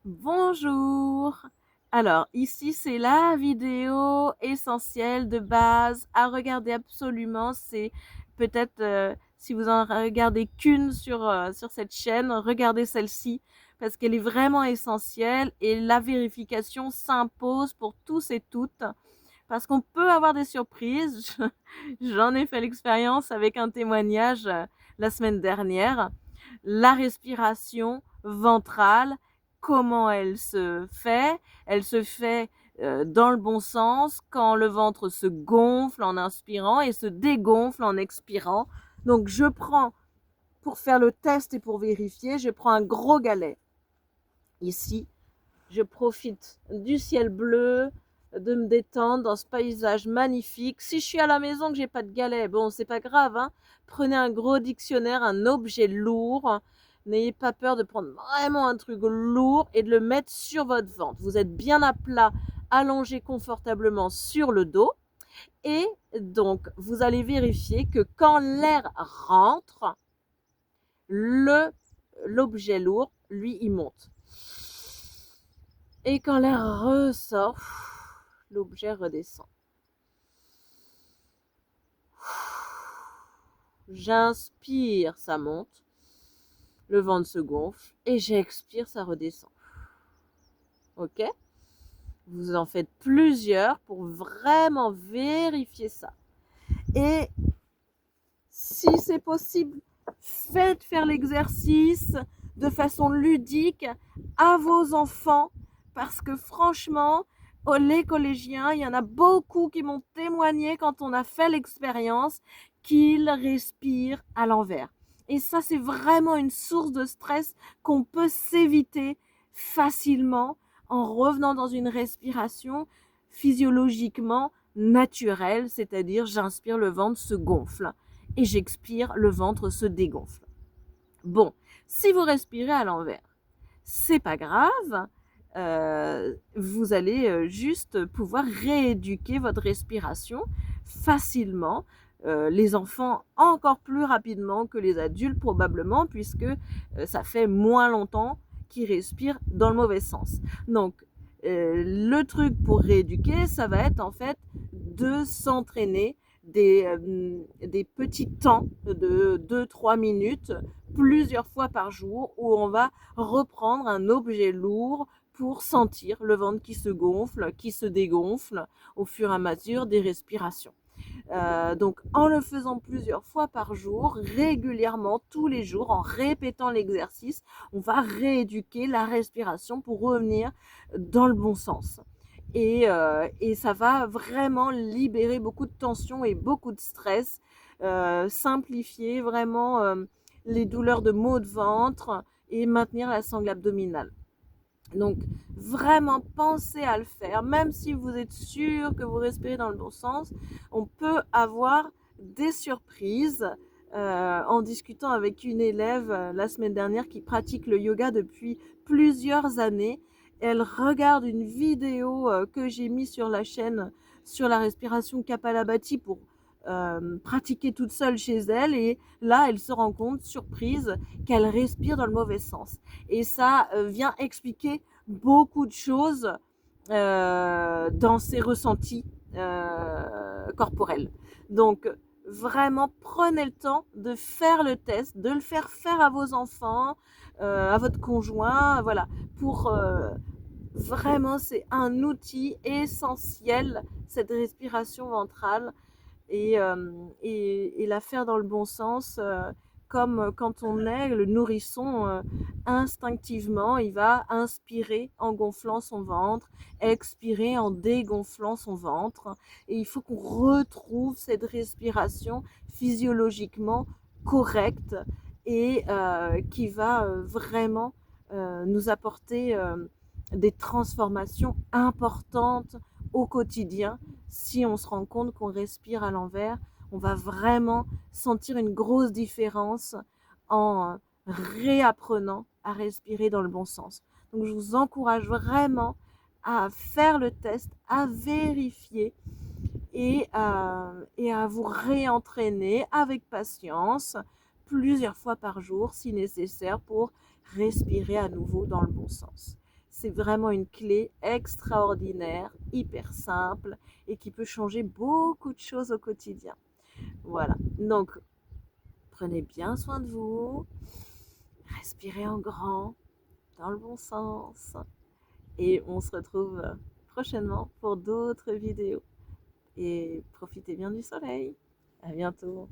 Bonjour. Alors ici, c'est la vidéo essentielle de base à regarder absolument. C'est peut-être, si vous en regardez qu'une sur cette chaîne, regardez celle-ci parce qu'elle est vraiment essentielle et la vérification s'impose pour tous et toutes parce qu'on peut avoir des surprises. J'en ai fait l'expérience avec un témoignage, la semaine dernière. La respiration ventrale, comment elle se fait? Elle se fait dans le bon sens quand le ventre se gonfle en inspirant et se dégonfle en expirant. Donc je prends, pour faire le test et pour vérifier, je prends un gros galet. Ici, je profite du ciel bleu, de me détendre dans ce paysage magnifique. Si je suis à la maison que j'ai pas de galet, bon, c'est pas grave, hein. Prenez un gros dictionnaire, un objet lourd. N'ayez pas peur de prendre vraiment un truc lourd et de le mettre sur votre ventre. Vous êtes bien à plat, allongé confortablement sur le dos. Et donc, vous allez vérifier que quand l'air rentre, l'objet lourd, lui, il monte. Et quand l'air ressort, l'objet redescend. J'inspire, ça monte. Le ventre se gonfle. Et j'expire, ça redescend. Ok? Vous en faites plusieurs pour vraiment vérifier ça. Et si c'est possible, faites faire l'exercice de façon ludique à vos enfants parce que franchement, les collégiens, il y en a beaucoup qui m'ont témoigné quand on a fait l'expérience qu'ils respirent à l'envers. Et ça, c'est vraiment une source de stress qu'on peut s'éviter facilement en revenant dans une respiration physiologiquement naturelle, c'est-à-dire j'inspire, le ventre se gonfle et j'expire, le ventre se dégonfle. Bon, si vous respirez à l'envers, c'est pas grave. Vous allez juste pouvoir rééduquer votre respiration facilement. Les enfants encore plus rapidement que les adultes probablement, puisque ça fait moins longtemps qu'ils respirent dans le mauvais sens. Donc, le truc pour rééduquer, ça va être en fait de s'entraîner des petits temps de 2-3 minutes plusieurs fois par jour où on va reprendre un objet lourd pour sentir le ventre qui se gonfle, qui se dégonfle au fur et à mesure des respirations. Donc en le faisant plusieurs fois par jour, régulièrement, tous les jours, en répétant l'exercice, on va rééduquer la respiration pour revenir dans le bon sens. Et ça va vraiment libérer beaucoup de tension et beaucoup de stress, simplifier vraiment les douleurs de maux de ventre et maintenir la sangle abdominale. Donc, vraiment pensez à le faire, même si vous êtes sûr que vous respirez dans le bon sens. On peut avoir des surprises. En discutant avec une élève la semaine dernière qui pratique le yoga depuis plusieurs années, elle regarde une vidéo que j'ai mise sur la chaîne sur la respiration Kapalabhati pour pratiquer toute seule chez elle, et là elle se rend compte, surprise, qu'elle respire dans le mauvais sens, et ça vient expliquer beaucoup de choses dans ses ressentis corporels. Donc vraiment, prenez le temps de faire le test, de le faire faire à vos enfants, à votre conjoint, voilà, pour vraiment, c'est un outil essentiel, cette respiration ventrale, et la faire dans le bon sens, comme quand on est le nourrisson, instinctivement, il va inspirer en gonflant son ventre, expirer en dégonflant son ventre, et il faut qu'on retrouve cette respiration physiologiquement correcte et qui va vraiment nous apporter des transformations importantes au quotidien. Si on se rend compte qu'on respire à l'envers, on va vraiment sentir une grosse différence en réapprenant à respirer dans le bon sens. Donc je vous encourage vraiment à faire le test, à vérifier et à vous réentraîner avec patience plusieurs fois par jour si nécessaire pour respirer à nouveau dans le bon sens. c'est vraiment une clé extraordinaire, hyper simple et qui peut changer beaucoup de choses au quotidien. Voilà, donc prenez bien soin de vous, respirez en grand, dans le bon sens, et on se retrouve prochainement pour d'autres vidéos. Et profitez bien du soleil. À bientôt.